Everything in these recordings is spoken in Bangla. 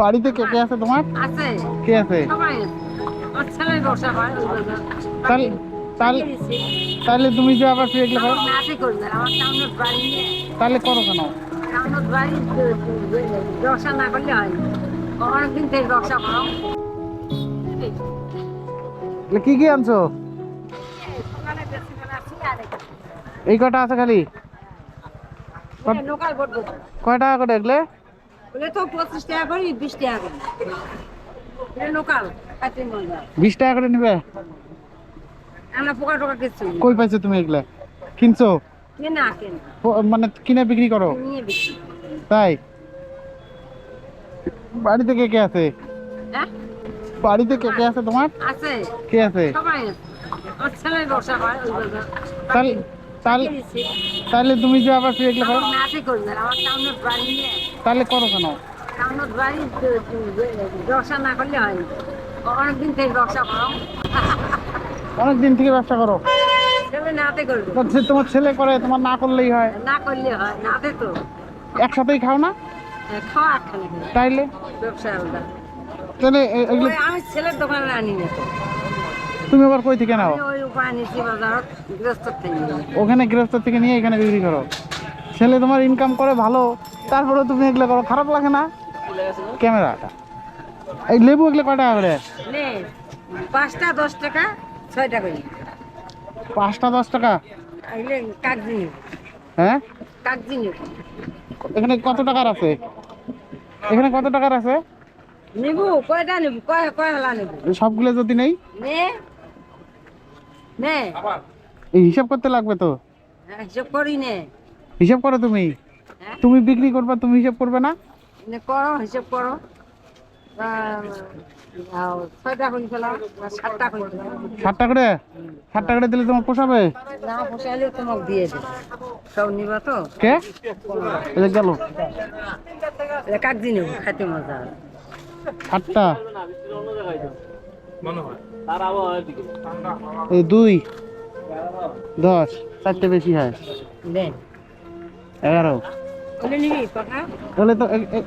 বাড়িতে কে কে আছে তোমার? আছে কে আছে? সবাই আছে। আমার ছেলের ব্যবসা হয় ওই বাজার। তাহলে তাহলে পাঠিয়ে দিছি। তাহলে তুমি যে আবার ফিরে গেলে আমার নাতি করবে আমার টাউনের বাড়ি নিয়ে তাহলে করো কেন? টাউনের বাড়ি ব্যবসা না করলে হয় না। অনেকদিন থেকে ব্যবসা করো কি কি আনছো? সকালে বেশি বেলা আছি আর এই কটা আছে খালি? লোকাল বোর্ড কয় টাকা করে এগুলো? বলে তো 25 টাকা করি 20 টাকা করি এটা লোকাল কাছে মজা 20 টাকা করে নিবে? আমরা পোকা টোকা কিছু কই পাইছো তুমি এগুলা? কিনছো? কেনা কেন মানে কিনে বিক্রি করো? নিয়ে বেশি তাই? বাড়িতে কে কে আছে? হ্যাঁ বাড়িতে কে কে আছে তোমার? আছে কে আছে? সবাই আছে আমার ছেলের ব্যবসা হয় ওই বাজার তাহলে তাহলে পাঠিয়ে দিছি। তাহলে তুমি যে আবার ফিরে গেলে আমার নাতি করবে আমার টাউনের বাড়ি নিয়ে তাহলে করো কেন? টাউনের বাড়ি ব্যবসা না করলে হয় না। অনেকদিন থেকে ব্যবসা করো অনেক দিন থেকে ব্যবসা করো? ছেলে নাতে করবে তোমার ছেলে করে, তোমার না করলেই হয়। না করলে হয় নাতে তো একসাথেই খাও না? খাওয়া একখানে তাইলে ব্যবসা আলাদা তাহলে এগুলো আমি ছেলের দোকানে আনি না তো তুমি আবার কই থেকে নাও? আমি ওই উপায় নিচ্ছি বাজার গৃহস্থ থেকে ওখানে গৃহস্থ থেকে নিয়ে এখানে বিক্রি করো। ছেলে তোমার ইনকাম করে ভালো, তারপরে তুমি এগুলো করো, খারাপ লাগে না? ক্যামেরাটা এই লেবু এগুলো কয় টাকা করে? নে 5টা 10 টাকা 6টা করে 5টা 10 টাকা? এগুলো কাগজি নেব হ্যাঁ কাগজি নেব এখানে কত টাকার আছে? এখানে কত টাকার আছে? নেব কয়টা নেব কয় কয় হলা নেব সবগুলো যদি নেই? নে নে এই হিসাব করতে লাগবে তো। হিসাব করি নে হিসাব করো তুমি। হ্যাঁ তুমি বিক্রি করবা, তুমি হিসাব করবে না? নে করো হিসাব করো 6টা করে ফেলাও 7টা করে ফেলাও 7টা করে? 7টা করে দিলে তোমার পোষাবে? না পোষাইলে তোমাকে দিয়ে দেবে সব নিবা তো কে এটা গেল? কাগজি নেব খাইতে মজা 8টা এই 2 10 4টে বেশি হয় দেন 11। ওলে নিবি কথা তাহলে তো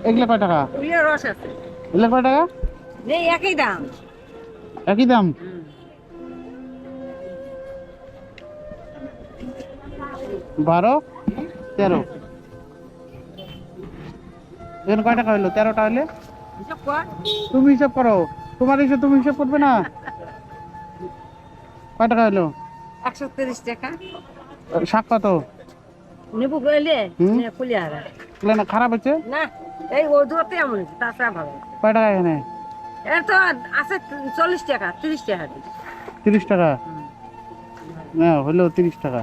এগুলো কয় টাকা? ওলে রস আছে এগুলো কয় টাকা? নেই একই দাম একই দাম? 12 13 এখানে কয় টাকা হইলো? 13টা হইলে হিসাব কর তুমি হিসাব করো। তোমার হিসাব তুমি হিসাব করবে না? কয় টাকা হইলো? 130 টাকা শাক কত? নেবু গেলে হুম। খুলে হারা এগুলো না খারাপ হচ্ছে? না এই ও দূরতে এমন হচ্ছে তাছাড়া ভালো কয় টাকা এখানে? এর তো আছে 40 টাকা 30 টাকা দিই 30 টাকা? না হইলো 30 টাকা।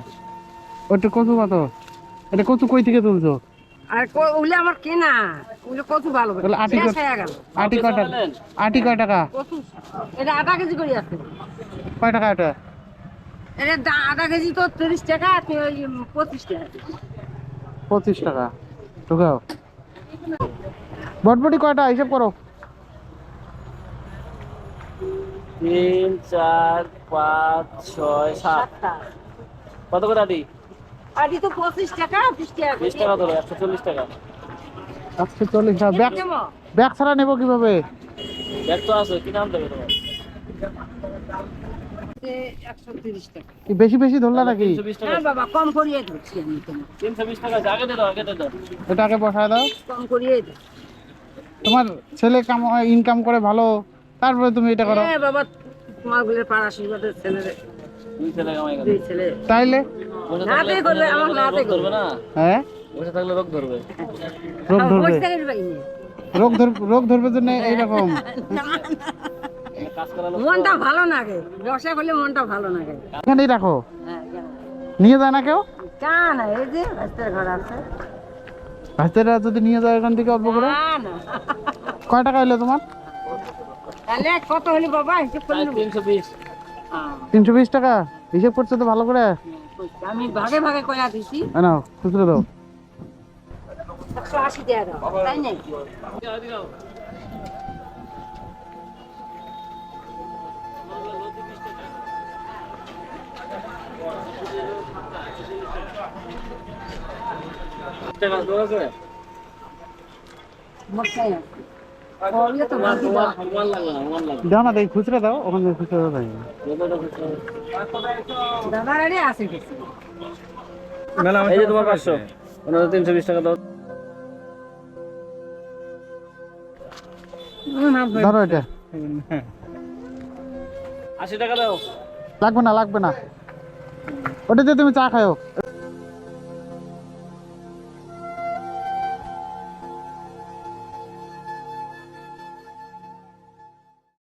ওটা কচু কত? এটা কচু কই থেকে তুলছো? আর ওগুলো আমার কেনা ওগুলো কত ভালো তাহলে আটি শেষ হয়ে গেল আটি কয় টাকা? আটি কয় টাকা? কত এটা আধা কেজি করে আছে কয় টাকা এটা? এটা আধা কেজি তো 30 টাকা তুই ওই 25 টাকা 25 টাকা ঢুকাও। বটবটি কয়টা হিসাব করো? 3 4 5 6 7 কত করে আদি? আদি তো 25 টাকা 20 টাকা 20 টাকা ধরো 140 টাকা। 140 টাকা। ব্যাগ ছাড়া নেবো কিভাবে? ব্যাগ তো আছে কি নাম দেবে তোমার? 130 টাকা কি বেশি বেশি ধরলা নাকি? 320 টাকা। না বাবা কম করিয়ে দিচ্ছি আমি তোমাকে 320 টাকা আগে দে দাও আগে দে দাও। এটা আগে বসায় দাও। কম করিয়ে দিই তোমার ছেলে ইনকাম করে ভালো, তারপরে তুমি এটা করো। বাবা তোমার বলে পাড়া শিবাদের ছেলে দুই ছেলে কামাই করে। দুই ছেলে তাইলে বসে নাতে থাকলে করবে আমার রোগ নাতে ধরবে না। হ্যাঁ বসে থাকলে রোগ ধরবে। রোগ ধরবে? বসে থাকতে পারি না। রোগ ধরবে জন্য এইরকম কাজ করা লোক মনটা ভালো লাগে ব্যবসা করলে মনটা ভালো লাগে এখানেই রাখো, হ্যাঁ নিয়ে যায় না কেউ? কেন এই যে রাস্তার ঘর আছে বাচ্চারা যদি নিয়ে যায় এখান থেকে অল্প করে? না না কয় টাকা হইলো তোমার? তাহলে কত হলো বাবা হিসেব করে নেবো 320। 320 টাকা হিসেব করছো তো ভালো করে? আমি ভাগে ভাগে কয়া দিছি নাও খুচরো দাও। 180 টাকা দাও তাই নাই টাকা দরকার আছে? মশাই ইয়ে তো বাদ দিবা। ওমান লাগবে না, ওমান লাগবে। দাও না দেখি খুচরা দাও, ওখানে থেকে খুচরা দাও তাই। যতটা খুশি হবে। দাদার আরে আছে কিছু। এই যে তোমার 500, ওনাদের 320 টাকা দাও। ধরো এটা। 80 টাকা দাও। লাগবে না, লাগবে না। ওটা দিয়ে তুমি চা খাও।